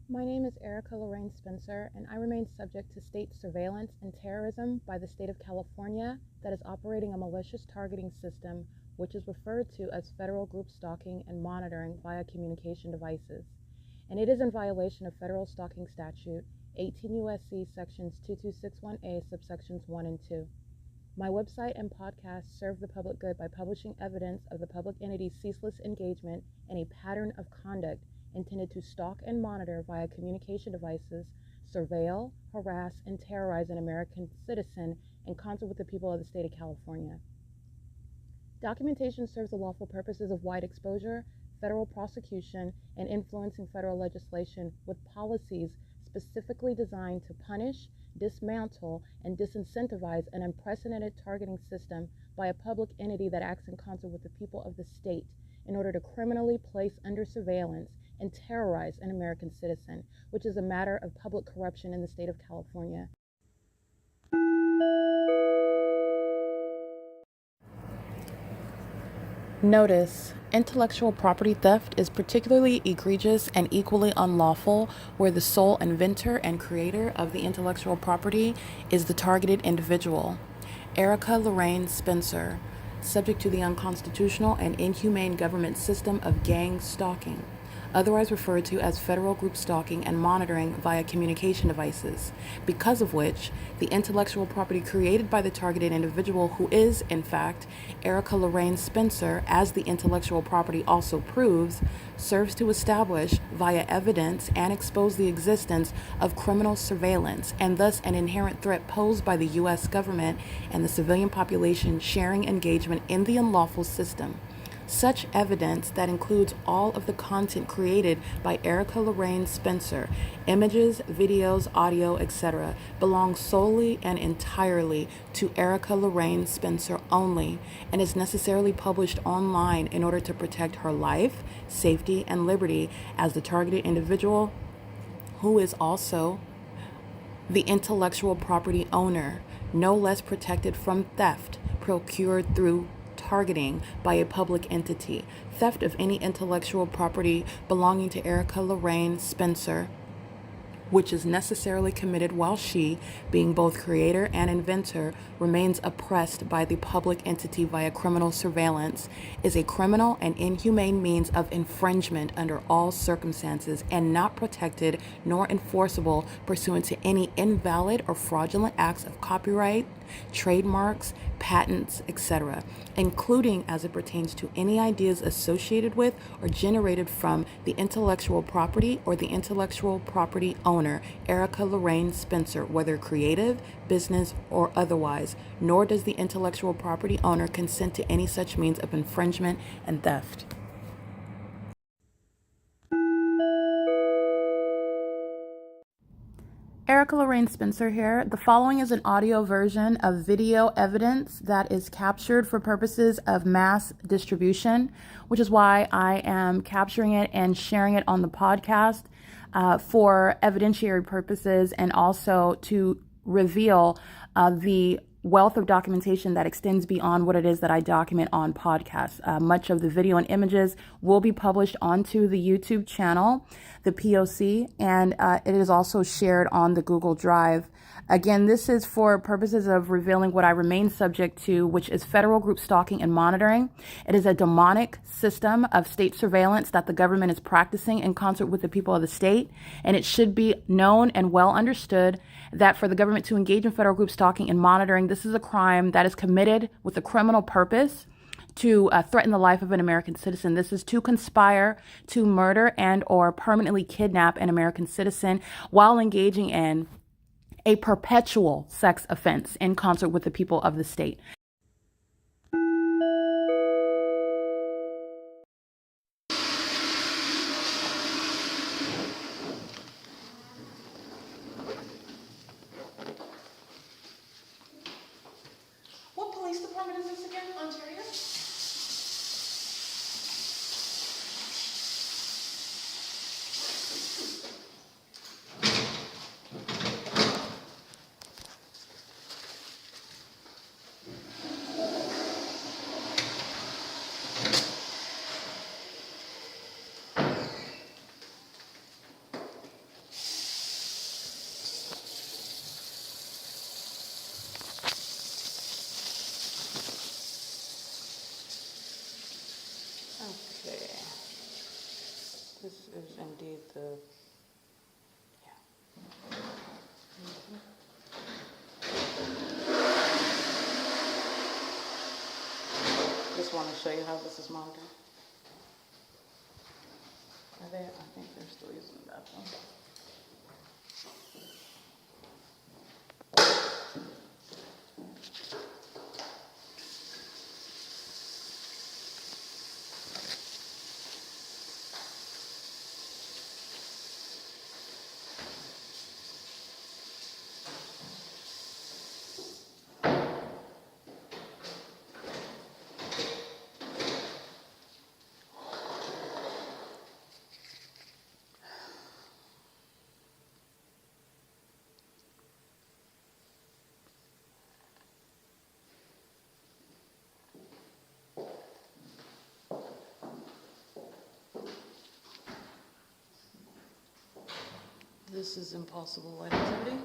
My name is Erica Lorraine Spencer, and I remain subject to state surveillance and terrorism by the state of California that is operating a malicious targeting system which is referred to as federal group stalking and monitoring via communication devices. And it is in violation of federal stalking statute 18 U.S.C. sections 2261A subsections 1 and 2. My website and podcast serve the public good by publishing evidence of the public entity's ceaseless engagement in a pattern of conduct intended to stalk and monitor via communication devices, surveil, harass, and terrorize an American citizen in concert with the people of the state of California. Documentation serves the lawful purposes of wide exposure, federal prosecution, and influencing federal legislation with policies specifically designed to punish, dismantle, and disincentivize an unprecedented targeting system by a public entity that acts in concert with the people of the state in order to criminally place under surveillance and terrorize an American citizen, which is a matter of public corruption in the state of California. Notice: intellectual property theft is particularly egregious and equally unlawful where the sole inventor and creator of the intellectual property is the targeted individual. Erica Lorraine Spencer, subject to the unconstitutional and inhumane government system of gang stalking, otherwise referred to as federal group stalking and monitoring via communication devices, because of which the intellectual property created by the targeted individual, who is, in fact, Erica Lorraine Spencer, as the intellectual property also proves, serves to establish via evidence and expose the existence of criminal surveillance and thus an inherent threat posed by the U.S. government and the civilian population sharing engagement in the unlawful system. Such evidence, that includes all of the content created by Erica Lorraine Spencer, images, videos, audio, etc., belongs solely and entirely to Erica Lorraine Spencer only and is necessarily published online in order to protect her life, safety, and liberty as the targeted individual, who is also the intellectual property owner, no less protected from theft procured through targeting by a public entity. Theft of any intellectual property belonging to Erica Lorraine Spencer, which is necessarily committed while she, being both creator and inventor, remains oppressed by the public entity via criminal surveillance, is a criminal and inhumane means of infringement under all circumstances and not protected nor enforceable pursuant to any invalid or fraudulent acts of copyright, trademarks, patents, etc., including as it pertains to any ideas associated with or generated from the intellectual property or the intellectual property owner, Erica Lorraine Spencer, whether creative, business, or otherwise, nor does the intellectual property owner consent to any such means of infringement and theft. Erica Lorraine Spencer here. The following is an audio version of video evidence that is captured for purposes of mass distribution, which is why I am capturing it and sharing it on the podcast for evidentiary purposes and also to reveal the wealth of documentation that extends beyond what it is that I document on podcasts. Much of the video and images will be published onto the YouTube channel, the P.O.C., and it is also shared on the Google Drive. Again, this is for purposes of revealing what I remain subject to, which is federal group stalking and monitoring. It is a demonic system of state surveillance that the government is practicing in concert with the people of the state, and it should be known and well understood that for the government to engage in federal group stalking and monitoring, this is a crime that is committed with a criminal purpose to threaten the life of an American citizen. This is to conspire to murder and or permanently kidnap an American citizen while engaging in a perpetual sex offense in concert with the people of the state. What police department is this again? Ontario? is indeed the, just want to show you how this is monitored. Are they? I think they're still using the bathroom. This is impossible light activity.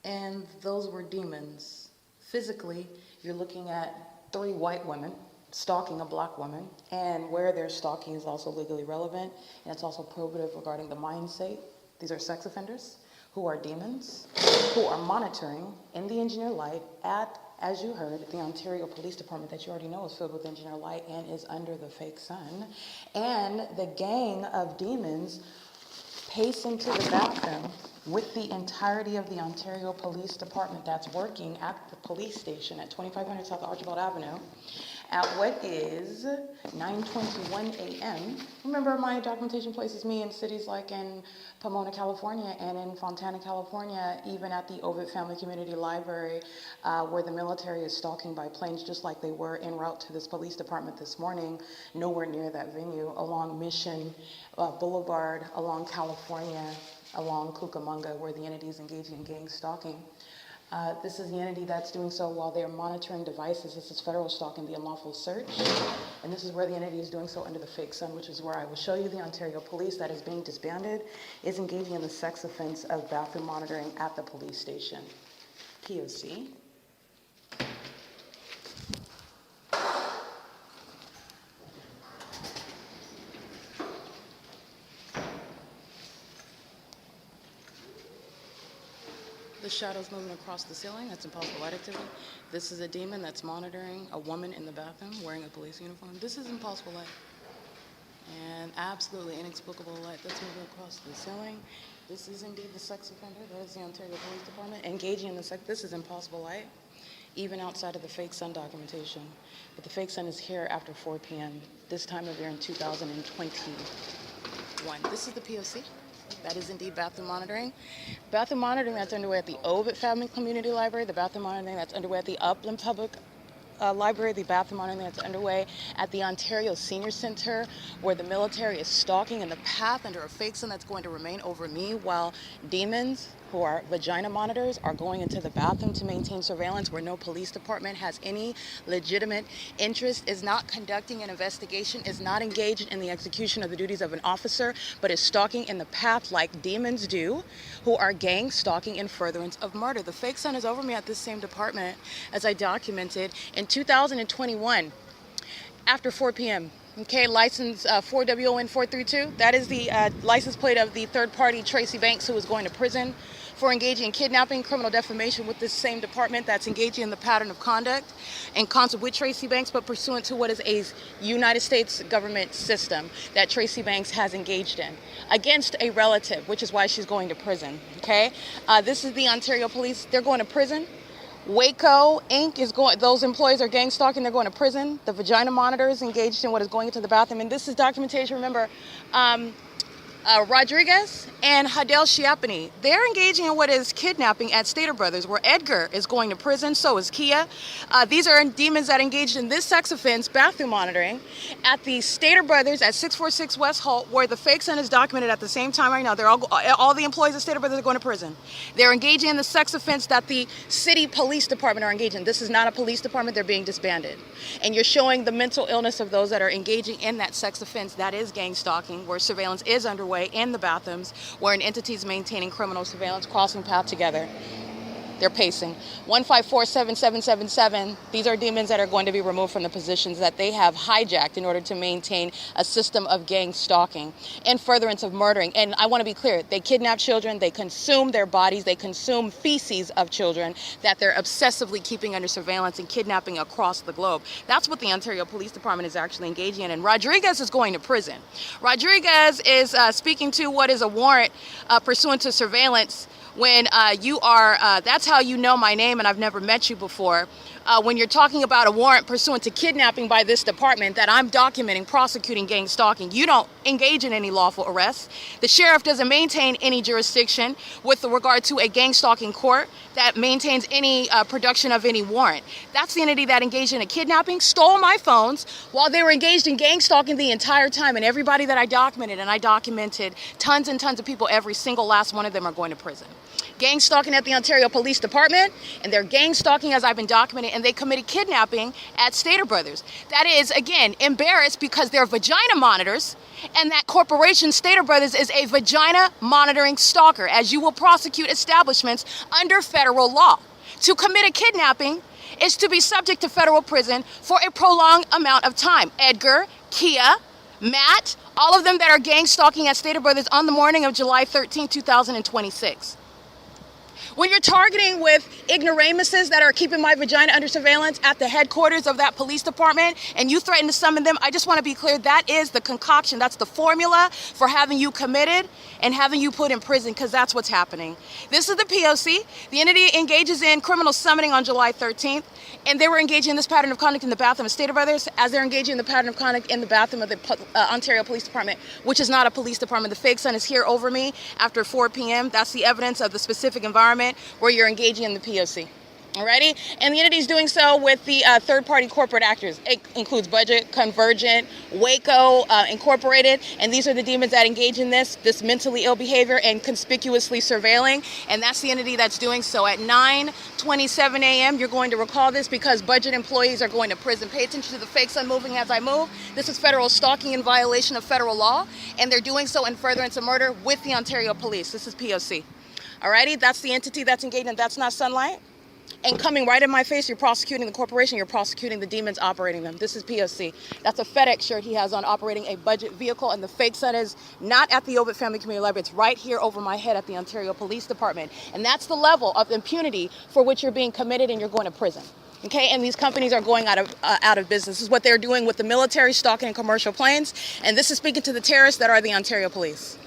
And those were demons. Physically, you're looking at 3 white women stalking a black woman, and where they're stalking is also legally relevant, and it's also probative regarding the mind state. These are sex offenders who are demons, who are monitoring in the engineer light at, as you heard, the Ontario Police Department that you already know is filled with engineer light and is under the fake sun. And the gang of demons pace into the bathroom with the entirety of the Ontario Police Department that's working at the police station at 2500 South Archibald Avenue at what is 9:21 a.m. Remember, my documentation places me in cities like in Pomona, California, and in Fontana, California, even at the Ovid Family Community Library, where the military is stalking by planes, just like they were en route to this police department this morning, nowhere near that venue, along Mission Boulevard, along California, along Cucamonga, where the entity is engaging in gang stalking. This is the entity that's doing so while they're monitoring devices. This is federal stalking, the unlawful search. And this is where the entity is doing so under the fake sun, which is where I will show you the Ontario Police that is being disbanded, is engaging in the sex offense of bathroom monitoring at the police station. P.O.C. The shadows moving across the ceiling, that's impossible light activity. This is a demon that's monitoring a woman in the bathroom wearing a police uniform. This is impossible light. And absolutely inexplicable light that's moving across the ceiling. This is indeed the sex offender. That is the Ontario Police Department engaging in the sex. This is impossible light, even outside of the fake sun documentation. But the fake sun is here after 4 p.m. this time of year in 2021. This is the P.O.C. That is indeed bathroom monitoring. Bathroom monitoring that's underway at the Ovid Family Community Library, the bathroom monitoring that's underway at the Upland Public Library, the bathroom monitoring that's underway at the Ontario Senior Center, where the military is stalking in the path under a fake sun that's going to remain over me, while demons who are vagina monitors are going into the bathroom to maintain surveillance, where no police department has any legitimate interest, is not conducting an investigation, is not engaged in the execution of the duties of an officer, but is stalking in the path like demons do, who are gang stalking in furtherance of murder. The fake sun is over me at this same department, as I documented in 2021 after 4 p.m. Okay, license 4WON432. That is the license plate of the third party Tracy Banks, who is going to prison for engaging in kidnapping, criminal defamation with this same department that's engaging in the pattern of conduct in concert with Tracy Banks, but pursuant to what is a United States government system that Tracy Banks has engaged in against a relative, which is why she's going to prison. Okay, this is the Ontario Police. They're going to prison. Waco Inc. is going, those employees are gang stalking, they're going to prison. The vagina monitor is engaged in what is going into the bathroom. And this is documentation, remember, Rodriguez and Hadel Shiapani, they're engaging in what is kidnapping at Stater Brothers, where Edgar is going to prison, so is Kia. These are demons that engaged in this sex offense, bathroom monitoring, at the Stater Brothers at 646 West Holt, where the fake sun is documented at the same time right now. They're all the employees of Stater Brothers are going to prison. They're engaging in the sex offense that the city police department are engaging in. This is not a police department, they're being disbanded. And you're showing the mental illness of those that are engaging in that sex offense that is gang stalking, where surveillance is underway in the bathrooms, where an entity is maintaining criminal surveillance, crossing path together. They're pacing. 1547777. These are demons that are going to be removed from the positions that they have hijacked in order to maintain a system of gang stalking and furtherance of murdering. And I want to be clear, they kidnap children, they consume their bodies, they consume feces of children that they're obsessively keeping under surveillance and kidnapping across the globe. That's what the Ontario Police Department is actually engaging in. And Rodriguez is going to prison. Rodriguez is speaking to what is a warrant pursuant to surveillance. When you are, that's how you know my name and I've never met you before. When you're talking about a warrant pursuant to kidnapping by this department that I'm documenting, prosecuting gang stalking, you don't engage in any lawful arrests. The sheriff doesn't maintain any jurisdiction with regard to a gang stalking court that maintains any production of any warrant. That's the entity that engaged in a kidnapping, stole my phones while they were engaged in gang stalking the entire time. And everybody that I documented, and I documented tons and tons of people, every single last one of them are going to prison. Gang stalking at the Ontario Police Department, and they're gang stalking as I've been documenting, and they committed kidnapping at Stater Brothers. That is, again, embarrassed because they're vagina monitors, and that corporation, Stater Brothers, is a vagina monitoring stalker, as you will prosecute establishments under federal law. To commit a kidnapping is to be subject to federal prison for a prolonged amount of time. Edgar, Kia, Matt, all of them that are gang stalking at Stater Brothers on the morning of July 13, 2026. When you're targeting with ignoramuses that are keeping my vagina under surveillance at the headquarters of that police department and you threaten to summon them, I just want to be clear, that is the concoction, that's the formula for having you committed and having you put in prison, because that's what's happening. This is the P.O.C. The entity engages in criminal summoning on July 13th, and they were engaging in this pattern of conduct in the bathroom of Stater Brothers as they're engaging in the pattern of conduct in the bathroom of the Ontario Police Department, which is not a police department. The fake sun is here over me after 4 p.m. That's the evidence of the specific environment where you're engaging in the P.O.C. Alrighty, and the entity is doing so with the third-party corporate actors. It includes Budget, Convergent, Waco Incorporated, and these are the demons that engage in this mentally ill behavior and conspicuously surveilling, and that's the entity that's doing so. At 9:27 a.m., you're going to recall this because Budget employees are going to prison. Pay attention to the fake sun moving as I move. This is federal stalking in violation of federal law, and they're doing so in furtherance of murder with the Ontario Police. This is P.O.C. Alrighty, that's the entity that's engaged, and that's not sunlight. And coming right in my face, you're prosecuting the corporation, you're prosecuting the demons operating them. This is P.O.C. That's a FedEx shirt he has on, operating a Budget vehicle, and the fake sun is not at the Ovid Family Community Library. It's right here over my head at the Ontario Police Department. And that's the level of impunity for which you're being committed, and you're going to prison. Okay, and these companies are going out of business. This is what they're doing with the military stalking and commercial planes. And this is speaking to the terrorists that are the Ontario Police.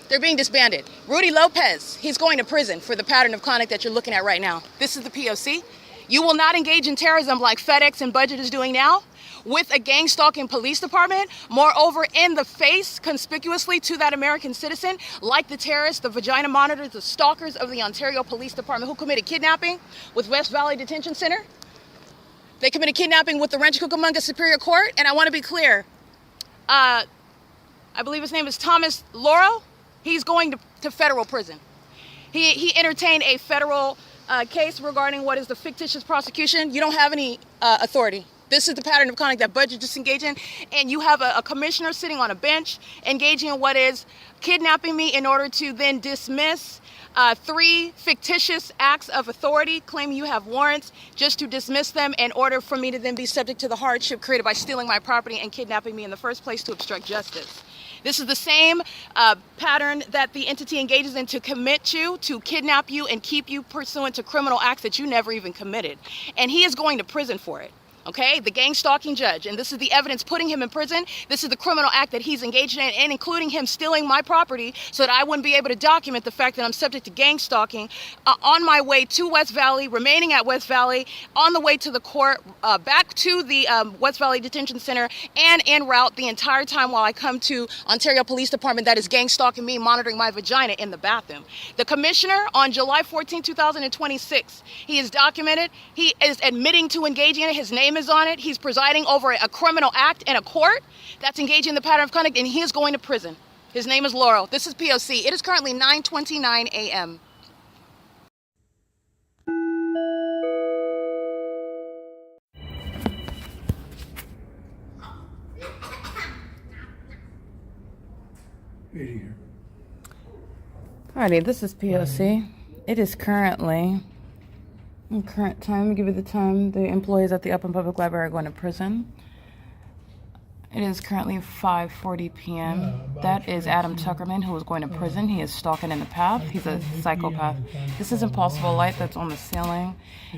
They're being disbanded. Rudy Lopez, he's going to prison for the pattern of conduct that you're looking at right now. This is the P.O.C. You will not engage in terrorism like FedEx and Budget is doing now with a gang stalking police department. Moreover, in the face, conspicuously to that American citizen, like the terrorists, the vagina monitors, the stalkers of the Ontario Police Department who committed kidnapping with West Valley Detention Center. They committed kidnapping with the Rancho Cucamonga Superior Court. And I want to be clear, I believe his name is Thomas Laurel. He's going to federal prison. He entertained a federal case regarding what is the fictitious prosecution. You don't have any authority. This is the pattern of conduct that Budget just engaged in. And you have a commissioner sitting on a bench engaging in what is kidnapping me in order to then dismiss 3 fictitious acts of authority, claiming you have warrants just to dismiss them in order for me to then be subject to the hardship created by stealing my property and kidnapping me in the first place to obstruct justice. This is the same pattern that the entity engages in to commit you, to kidnap you, and keep you pursuant to criminal acts that you never even committed. And he is going to prison for it. Okay, the gang stalking judge, and this is the evidence putting him in prison. This is the criminal act that he's engaged in, and including him stealing my property so that I wouldn't be able to document the fact that I'm subject to gang stalking on my way to West Valley, remaining at West Valley, on the way to the court, back to the West Valley Detention Center, and en route the entire time while I come to Ontario Police Department that is gang stalking me, monitoring my vagina in the bathroom. The commissioner on July 14, 2026, he is documented. He is admitting to engaging in it. His name is on it. He's presiding over a criminal act in a court that's engaging in the pattern of conduct, and he is going to prison. His name is Laurel. This is P.O.C. It is currently 9:29 a.m. Alrighty, this is P.O.C. It is currently In current time, give you the time. The employees at the Upland Public Library are going to prison. It is currently 5:40 p.m. That is Adam Tuckerman, who is going to prison. He is stalking in the path. He's a psychopath. This is impossible light that's on the ceiling.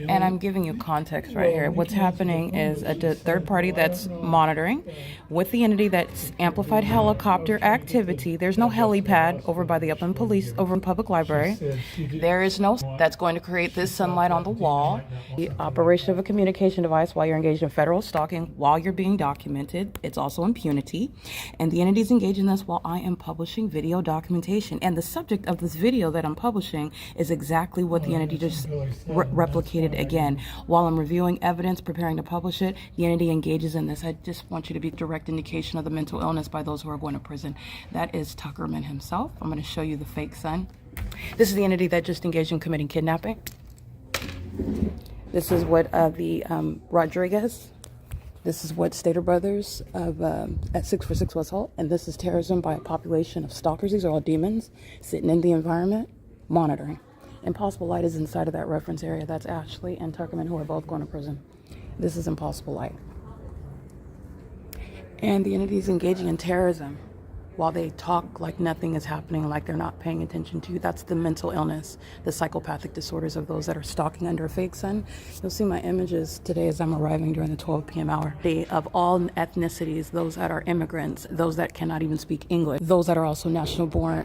And I'm giving you context right here. What's happening is a third party that's monitoring with the entity that's amplified helicopter activity. There's no helipad over by the Upland Police, over in Public Library. There is no that's going to create this sunlight on the wall. The operation of a communication device while you're engaged in federal stalking, while you're being documented. It's also impunity, and the entity is engaged in this while I am publishing video documentation, and the subject of this video that I'm publishing is exactly what the entity just replicated again. While I'm reviewing evidence, preparing to publish it, the entity engages in this. I just want you to be direct indication of the mental illness by those who are going to prison. That is Tuckerman himself. I'm going to show you the fake son. This is the entity that just engaged in committing kidnapping. This is what the Rodriguez. This is what Stater Brothers of at 646 West Holt, and this is terrorism by a population of stalkers. These are all demons sitting in the environment, monitoring. Impossible Light is inside of that reference area. That's Ashley and Tuckerman, who are both going to prison. This is Impossible Light. And the entity is engaging in terrorism while they talk like nothing is happening, like they're not paying attention to you. That's the mental illness, the psychopathic disorders of those that are stalking under a fake sun. You'll see my images today as I'm arriving during the 12 p.m. hour. Of all ethnicities, those that are immigrants, those that cannot even speak English, those that are also national born,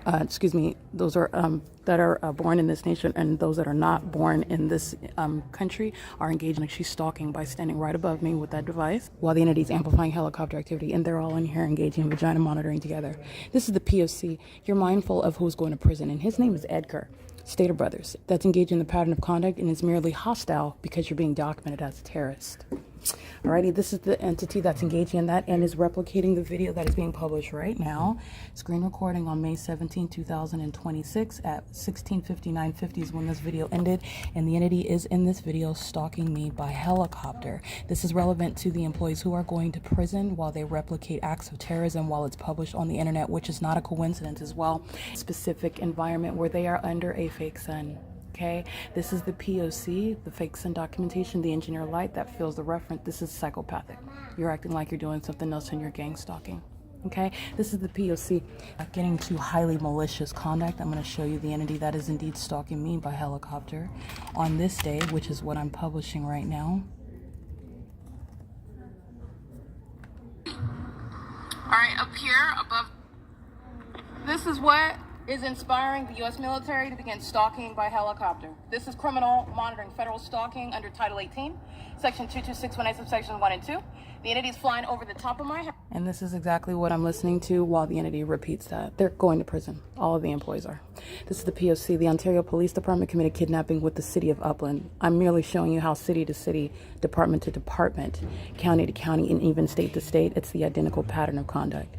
those are that are born in this nation, and those that are not born in this country are engaged. Like she's stalking by standing right above me with that device while the entity is amplifying helicopter activity, and they're all in here engaging in vagina monitoring together. This is the P.O.C. You're mindful of who's going to prison, and his name is Edgar. Stater Brothers. That's engaged in the pattern of conduct and is merely hostile because you're being documented as a terrorist. Alrighty, this is the entity that's engaging in that and is replicating the video that is being published right now. Screen recording on May 17, 2026 at 16:59:50 is when this video ended, and the entity is in this video stalking me by helicopter. This is relevant to the employees who are going to prison while they replicate acts of terrorism while it's published on the internet, which is not a coincidence as well. Specific environment where they are under a fake sun. Okay, this is the P.O.C, the fake sun documentation, the engineer light that fills the reference. This is psychopathic. You're acting like you're doing something else and you're gang stalking. Okay, this is the P.O.C. Getting to highly malicious conduct. I'm going to show you the entity that is indeed stalking me by helicopter on this day, which is what I'm publishing right now. All right, up here above, this is what is inspiring the U.S. military to begin stalking by helicopter. This is criminal monitoring federal stalking under Title 18, Section 22618, subsection 1 and 2. The entity is flying over the top of my head. And this is exactly what I'm listening to while the entity repeats that. They're going to prison. All of the employees are. This is the P.O.C. The Ontario Police Department committed kidnapping with the city of Upland. I'm merely showing you how city to city, department to department, county to county, and even state to state, it's the identical pattern of conduct.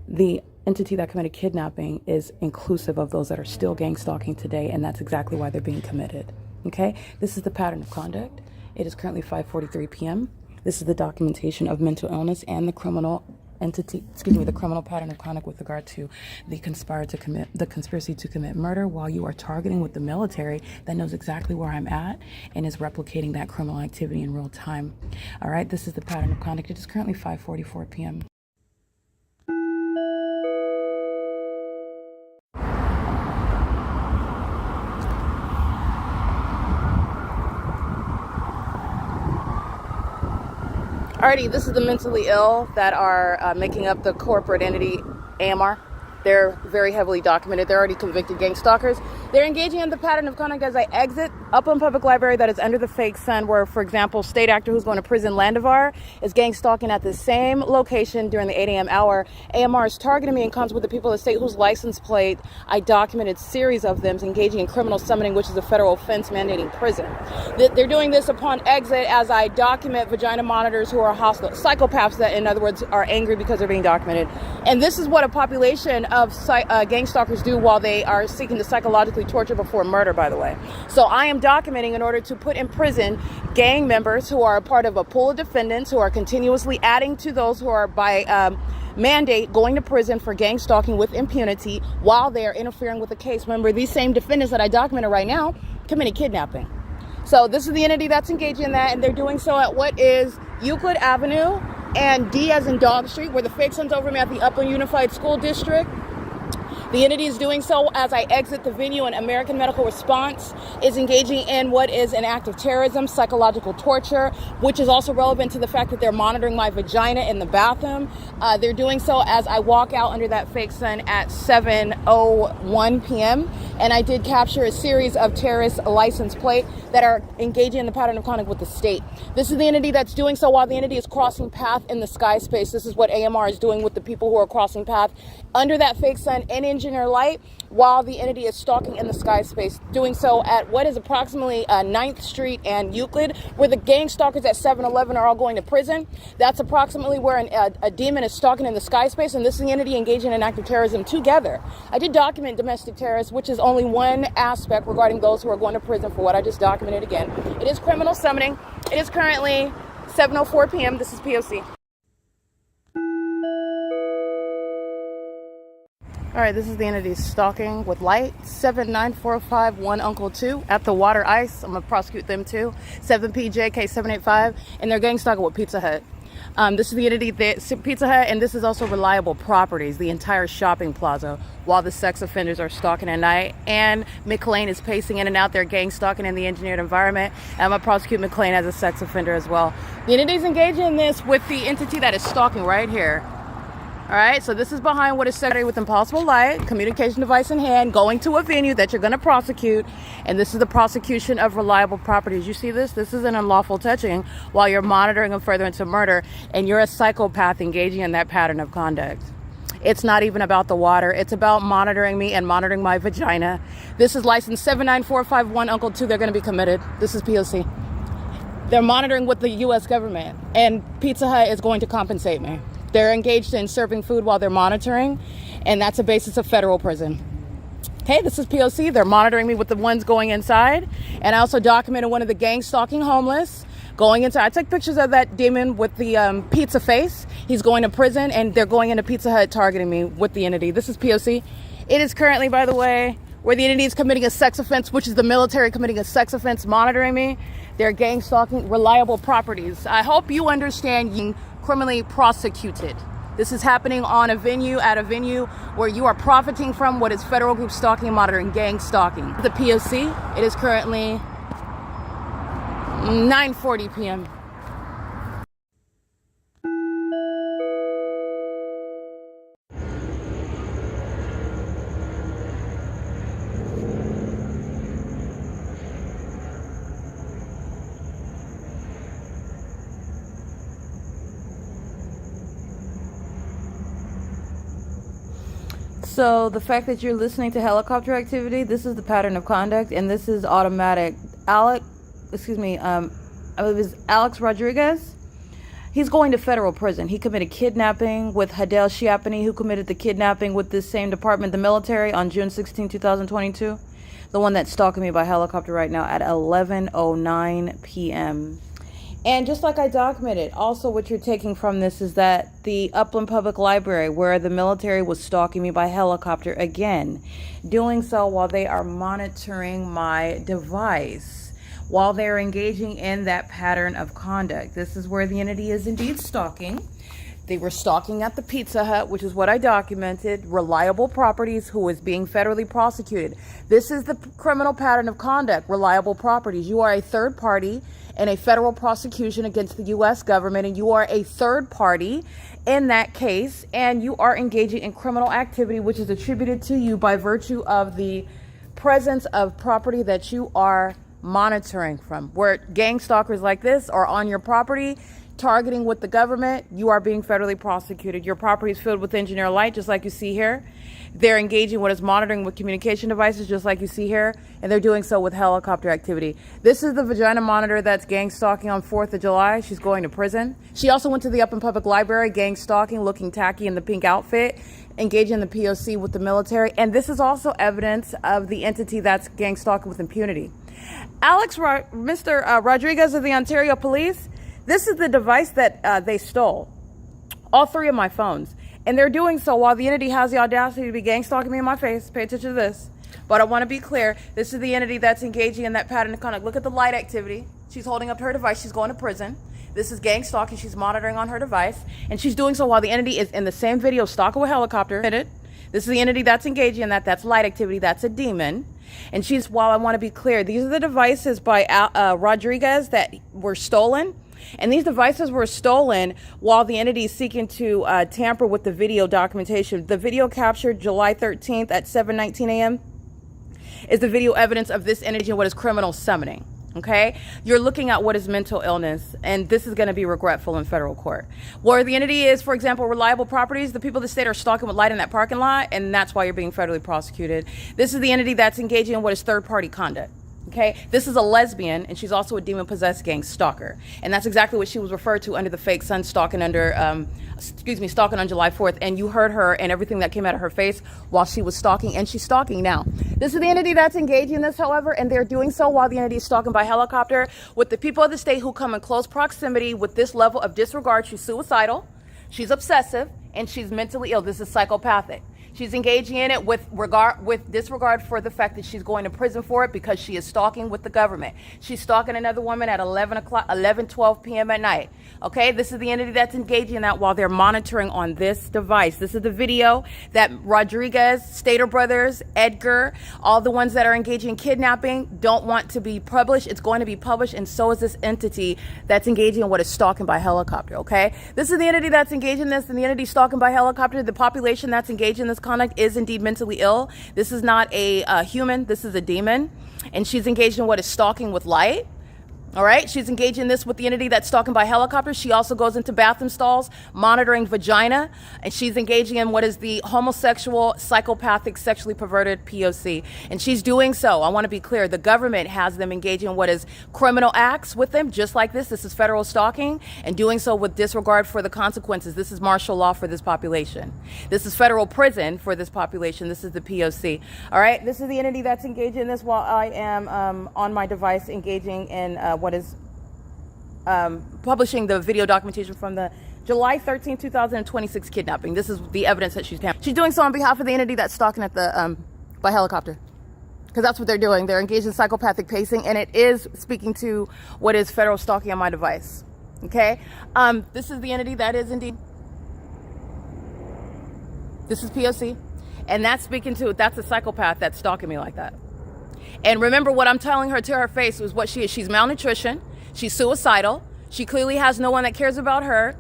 The entity that committed kidnapping is inclusive of those that are still gang stalking today, and that's exactly why they're being committed. Okay, this is the pattern of conduct. It is currently 5:43 p.m. This is the documentation of mental illness and the criminal the criminal pattern of conduct with regard to the conspiracy to commit murder while you are targeting with the military that knows exactly where I'm at and is replicating that criminal activity in real time. All right, this is the pattern of conduct. It is currently 5:44 p.m. Alrighty, this is the mentally ill that are making up the corporate entity AMR. They're very heavily documented. They're already convicted gang stalkers. They're engaging in the pattern of conduct as I exit Upland Public Library that is under the fake sun, where, for example, state actor who's going to prison, Landivar, is gang stalking at the same location during the 8 a.m. hour. AMR is targeting me and comes with the people of the state whose license plate I documented series of them engaging in criminal summoning, which is a federal offense mandating prison. They're doing this upon exit as I document vagina monitors who are hostile, psychopaths that, in other words, are angry because they're being documented. And this is what a population of gang stalkers do while they are seeking to psychologically torture before murder, by the way. So I am documenting in order to put in prison gang members who are a part of a pool of defendants who are continuously adding to those who are by mandate going to prison for gang stalking with impunity while they are interfering with the case. Remember, these same defendants that I documented right now committed kidnapping. So this is the entity that's engaged in that, and they're doing so at what is Euclid Avenue and D as in Dog Street, where the fake sun's over me at the Upland Unified School District. The entity is doing so as I exit the venue, and American Medical Response is engaging in what is an act of terrorism, psychological torture, which is also relevant to the fact that they're monitoring my vagina in the bathroom. They're doing so as I walk out under that fake sun at 7:01 p.m. And I did capture a series of terrorist license plate that are engaging in the pattern of conduct with the state. This is the entity that's doing so while the entity is crossing path in the sky space. This is what AMR is doing with the people who are crossing path under that fake sun in engineer light while the entity is stalking in the sky space, doing so at what is approximately 9th Street and Euclid, where the gang stalkers at 7-Eleven are all going to prison. That's approximately where a demon is stalking in the sky space, and this is the entity engaging in an act of terrorism together. I did document domestic terrorists, which is only one aspect regarding those who are going to prison for what I just documented again. It is criminal summoning. It is currently 7:04 p.m. This is P.O.C. All right, this is the entity stalking with light. 79451 Uncle 2 at the Water Ice. I'm going to prosecute them too. 7PJK785. And they're gang stalking with Pizza Hut. This is the entity that Pizza Hut, and this is also Reliable Properties, the entire shopping plaza, while the sex offenders are stalking at night. And McLean is pacing in and out there, gang stalking in the engineered environment. And I'm going to prosecute McLean as a sex offender as well. The entity is engaging in this with the entity that is stalking right here. All right, so this is behind what is secondary with impossible light, communication device in hand, going to a venue that you're going to prosecute. And this is the prosecution of Reliable Properties. You see this? This is an unlawful touching while you're monitoring and furtherance of murder, and you're a psychopath engaging in that pattern of conduct. It's not even about the water. It's about monitoring me and monitoring my vagina. This is license 79451 Uncle 2. They're going to be committed. This is P.O.C. They're monitoring with the U.S. government, and Pizza Hut is going to compensate me. They're engaged in serving food while they're monitoring, and that's a basis of federal prison. Okay, this is P.O.C. They're monitoring me with the ones going inside, and I also documented one of the gang stalking homeless going inside. I took pictures of that demon with the pizza face. He's going to prison, and they're going into Pizza Hut targeting me with the entity. This is P.O.C. It is currently, by the way, where the entity is committing a sex offense, which is the military committing a sex offense, monitoring me. They're gang stalking Reliable Properties. I hope you understand you criminally prosecuted. This is happening on a venue, at a venue where you are profiting from what is federal group stalking and monitoring, gang stalking. The P.O.C. It is currently 9:40 p.m. So the fact that you're listening to helicopter activity, this is the pattern of conduct, and this is automatic. I believe it's Alex Rodriguez. He's going to federal prison. He committed kidnapping with Hadel Shiapani, who committed the kidnapping with this same department, the military, on June 16, 2022. The one that's stalking me by helicopter right now at 11:09 p.m. And just like I documented, also what you're taking from this is that the Upland Public Library, where the military was stalking me by helicopter again, doing so while they are monitoring my device, while they're engaging in that pattern of conduct. This is where the entity is indeed stalking. They were stalking at the Pizza Hut, which is what I documented. Reliable Properties, who is being federally prosecuted. This is the criminal pattern of conduct, Reliable Properties. You are a third party in a federal prosecution against the U.S. government, and you are a third party in that case, and you are engaging in criminal activity which is attributed to you by virtue of the presence of property that you are monitoring from. Where gang stalkers like this are on your property, targeting with the government, you are being federally prosecuted. Your property is filled with engineer light, just like you see here. They're engaging what is monitoring with communication devices, just like you see here, and they're doing so with helicopter activity. This is the vagina monitor that's gang stalking on 4th of July. She's going to prison. She also went to the Upland Public Library, gang stalking, looking tacky in the pink outfit, engaging the P.O.C. with the military. And this is also evidence of the entity that's gang stalking with impunity. Mr. Rodriguez of the Ontario Police, this is the device that they stole. All three of my phones. And they're doing so while the entity has the audacity to be gang stalking me in my face. Pay attention to this. But I want to be clear. This is the entity that's engaging in that pattern of conduct. Look at the light activity. She's holding up her device. She's going to prison. This is gang stalking. She's monitoring on her device. And she's doing so while the entity is in the same video stalking a helicopter. This is the entity that's engaging in that. That's light activity. That's a demon. And she's, while I want to be clear, these are the devices by Rodriguez that were stolen. And these devices were stolen while the entity is seeking to tamper with the video documentation. The video captured July 13th at 7:19 a.m. is the video evidence of this entity and what is criminal summoning. Okay, you're looking at what is mental illness, and this is going to be regretful in federal court. Where the entity is, for example, reliable properties, the people of the state are stalking with light in that parking lot, and that's why you're being federally prosecuted. This is the entity that's engaging in what is third-party conduct. Okay, this is a lesbian, and she's also a demon-possessed gang stalker, and that's exactly what she was referred to under the fake sun stalking under, stalking on July 4th, and you heard her and everything that came out of her face while she was stalking, and she's stalking now. This is the entity that's engaging in this, however, and they're doing so while the entity is stalking by helicopter with the people of the state who come in close proximity with this level of disregard. She's suicidal, she's obsessive, and she's mentally ill. This is psychopathic. She's engaging in it with disregard for the fact that she's going to prison for it because she is stalking with the government. She's stalking another woman at 12 p.m. at night. Okay, this is the entity that's engaging in that while they're monitoring on this device. This is the video that Rodriguez, Stater Brothers, Edgar, all the ones that are engaging in kidnapping don't want to be published. It's going to be published, and so is this entity that's engaging in what is stalking by helicopter. Okay, this is the entity that's engaging in this, and the entity stalking by helicopter. The population that's engaged in this conduct is indeed mentally ill. This is not a human. This is a demon, and she's engaged in what is stalking with light. All right, she's engaged in this with the entity that's stalking by helicopter. She also goes into bathroom stalls, monitoring vagina, and she's engaging in what is the homosexual, psychopathic, sexually perverted P.O.C. And she's doing so. I want to be clear. The government has them engaging in what is criminal acts with them, just like this. This is federal stalking, and doing so with disregard for the consequences. This is martial law for this population. This is federal prison for this population. This is the P.O.C. All right, this is the entity that's engaged in this while I am on my device engaging in what is publishing the video documentation from the July 13, 2026 kidnapping. This is the evidence that she's doing so on behalf of the entity that's stalking at the by helicopter, because that's what they're doing. They're engaged in psychopathic pacing, and it is speaking to what is federal stalking on my device. Okay, this is the entity that is indeed. This is P.O.C. and that's speaking to, that's a psychopath that's stalking me like that. And remember, what I'm telling her to her face was what she is. She's malnutrition. She's suicidal. She clearly has no one that cares about her,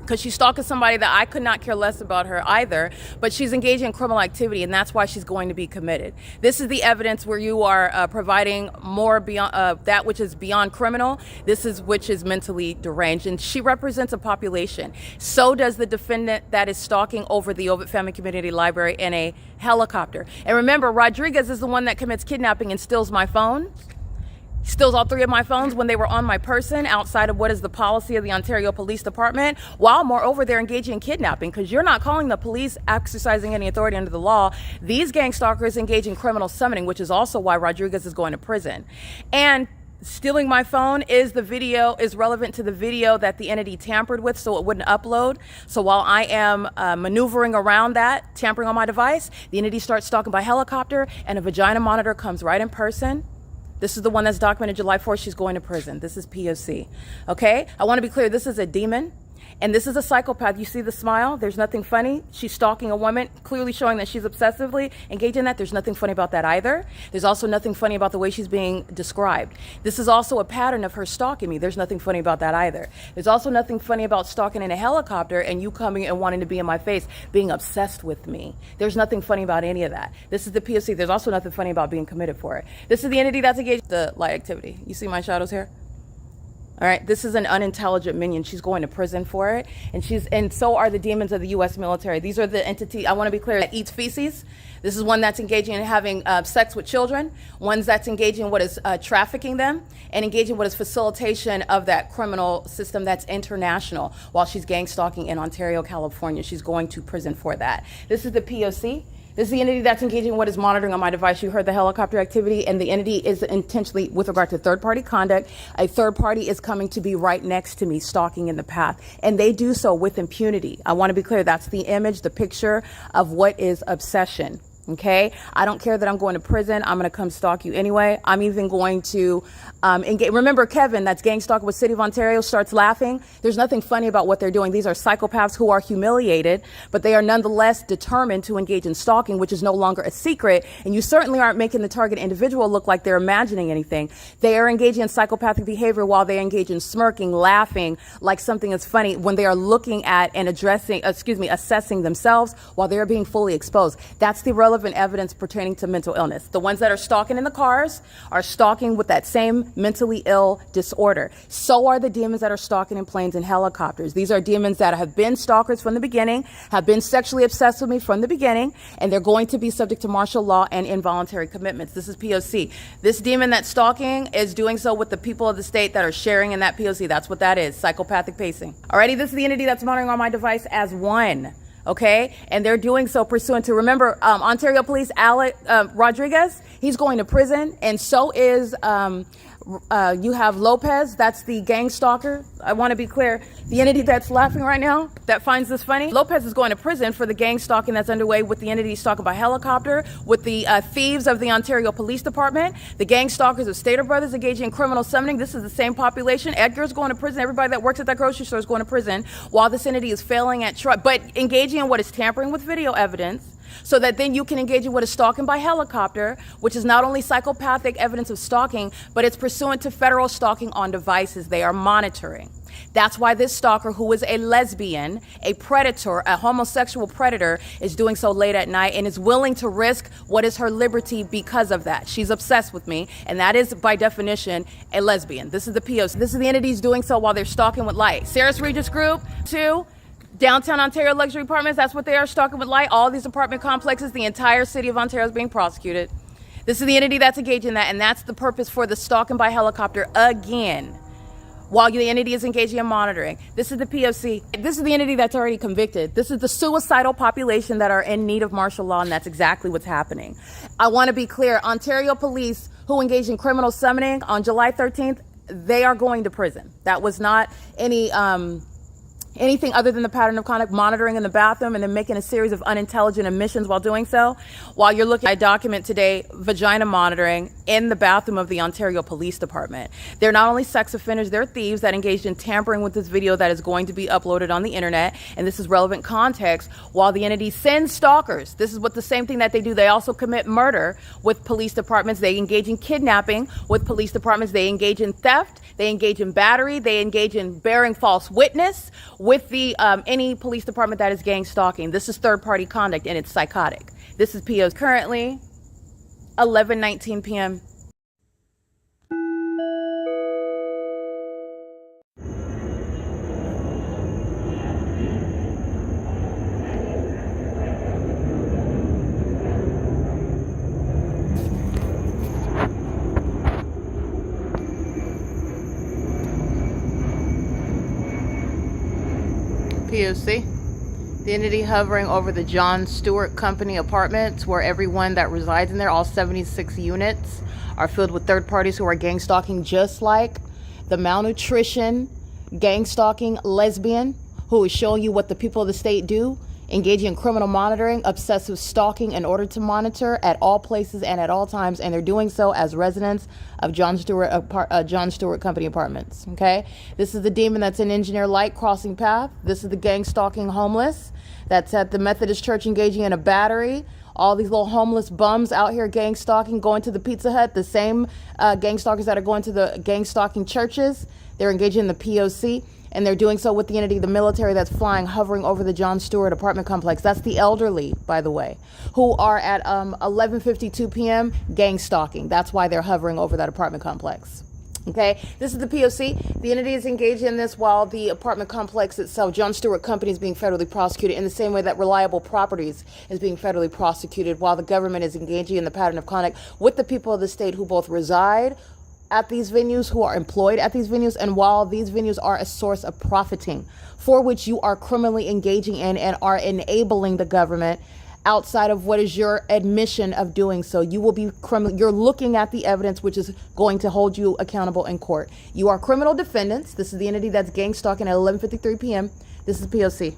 because she's stalking somebody that I could not care less about her either, but she's engaging in criminal activity, and that's why she's going to be committed. This is the evidence where you are providing more beyond that which is beyond criminal. This is which is mentally deranged, and she represents a population. So does the defendant that is stalking over the Ovid Family Community Library in a helicopter. And remember, Rodriguez is the one that commits kidnapping and steals my phone. Steals all three of my phones when they were on my person outside of what is the policy of the Ontario Police Department, while moreover they're engaging in kidnapping, because you're not calling the police exercising any authority under the law. These gang stalkers engage in criminal summoning, which is also why Rodriguez is going to prison. And stealing my phone is relevant to the video that the entity tampered with, so it wouldn't upload. So while I am maneuvering around that, tampering on my device, the entity starts stalking by helicopter, and a vagina monitor comes right in person. This is the one that's documented July 4th. She's going to prison. This is P.O.C. Okay? I want to be clear. This is a demon, and this is a psychopath. You see the smile? There's nothing funny. She's stalking a woman, clearly showing that she's obsessively engaged in that. There's nothing funny about that either. There's also nothing funny about the way she's being described. This is also a pattern of her stalking me. There's nothing funny about that either. There's also nothing funny about stalking in a helicopter and you coming and wanting to be in my face, being obsessed with me. There's nothing funny about any of that. This is the P.O.C. There's also nothing funny about being committed for it. This is the entity that's engaged in the light activity. You see my shadows here? All right, this is an unintelligent minion. She's going to prison for it, and so are the demons of the U.S. military. These are the entity, I want to be clear, that eats feces. This is one that's engaging in having sex with children, ones that's engaging in what is trafficking them, and engaging in what is facilitation of that criminal system that's international. While she's gang stalking in Ontario, California, she's going to prison for that. This is the P.O.C. This is the entity that's engaging what is monitoring on my device. You heard the helicopter activity, and the entity is intentionally, with regard to third-party conduct, a third party is coming to be right next to me, stalking in the path, and they do so with impunity. I want to be clear, that's the image, the picture of what is obsession. Okay, I don't care that I'm going to prison. I'm going to come stalk you anyway. I'm even going to engage. Remember, Kevin, that's gang stalking with City of Ontario, starts laughing. There's nothing funny about what they're doing. These are psychopaths who are humiliated, but they are nonetheless determined to engage in stalking, which is no longer a secret. And you certainly aren't making the target individual look like they're imagining anything. They are engaging in psychopathic behavior while they engage in smirking, laughing like something is funny when they are looking at and assessing themselves while they're being fully exposed. That's the relevant evidence pertaining to mental illness. The ones that are stalking in the cars are stalking with that same mentally ill disorder. So are the demons that are stalking in planes and helicopters. These are demons that have been stalkers from the beginning, have been sexually obsessed with me from the beginning, and they're going to be subject to martial law and involuntary commitments. This is P.O.C. This demon that's stalking is doing so with the people of the state that are sharing in that P.O.C. That's what that is, psychopathic pacing. Alrighty, this is the entity that's monitoring on my device as one. Okay, and they're doing so pursuant to, remember, Ontario Police Alec Rodriguez, he's going to prison, and so is you have Lopez, that's the gang stalker. I want to be clear, the entity that's laughing right now, that finds this funny, Lopez is going to prison for the gang stalking that's underway with the entity stalking by helicopter, with the thieves of the Ontario Police Department, the gang stalkers of Stater Brothers engaging in criminal summoning. This is the same population. Edgar's going to prison. Everybody that works at that grocery store is going to prison while this entity is failing at but engaging in what is tampering with video evidence, so that then you can engage in what is stalking by helicopter, which is not only psychopathic evidence of stalking, but it's pursuant to federal stalking on devices they are monitoring. That's why this stalker, who is a lesbian, a predator, a homosexual predator, is doing so late at night and is willing to risk what is her liberty because of that. She's obsessed with me, and that is, by definition, a lesbian. This is the P.O.C. This is the entities doing so while they're stalking with light. Sarah's Regis Group, 2. Downtown Ontario luxury apartments, that's what they are, stalking with light. All these apartment complexes, the entire city of Ontario is being prosecuted. This is the entity that's engaged in that, and that's the purpose for the stalking by helicopter again, while the entity is engaging in monitoring. This is the P.O.C. This is the entity that's already convicted. This is the suicidal population that are in need of martial law, and that's exactly what's happening. I want to be clear, Ontario police who engaged in criminal summoning on July 13th, they are going to prison. That was not anything other than the pattern of conduct, monitoring in the bathroom and then making a series of unintelligent admissions while doing so. While you're looking, I document today vagina monitoring in the bathroom of the Ontario Police Department. They're not only sex offenders, they're thieves that engaged in tampering with this video that is going to be uploaded on the internet. And this is relevant context. While the entity sends stalkers, this is what the same thing that they do. They also commit murder with police departments. They engage in kidnapping with police departments. They engage in theft. They engage in battery. They engage in bearing false witness with the any police department that is gang stalking. This is third-party conduct, and it's psychotic. This is P.O.C. Currently 11:19 p.m. P.O.C. The entity hovering over the John Stewart Company apartments, where everyone that resides in there, all 76 units, are filled with third parties who are gang stalking, just like the malnutrition, gang stalking lesbian who is showing you what the people of the state do, engaging in criminal monitoring, obsessive stalking in order to monitor at all places and at all times, and they're doing so as residents of John Stewart Company apartments. Okay, this is the demon that's in Engineer Light crossing path. This is the gang stalking homeless that's at the Methodist Church engaging in a battery. All these little homeless bums out here gang stalking, going to the Pizza Hut. The same gang stalkers that are going to the gang stalking churches, they're engaging in the P.O.C. And they're doing so with the entity, the military that's flying, hovering over the John Stewart apartment complex. That's the elderly, by the way, who are at 11:52 p.m. gang stalking. That's why they're hovering over that apartment complex. Okay, this is the P.O.C. The entity is engaged in this while the apartment complex itself, John Stewart Company, is being federally prosecuted in the same way that Reliable Properties is being federally prosecuted, while the government is engaging in the pattern of conduct with the people of the state who both reside at these venues, who are employed at these venues, and while these venues are a source of profiting for which you are criminally engaging in and are enabling the government outside of what is your admission of doing so. You will be criminal. You're looking at the evidence, which is going to hold you accountable in court. You are criminal defendants. This is the entity that's gang stalking at 11:53 p.m. This is P.O.C.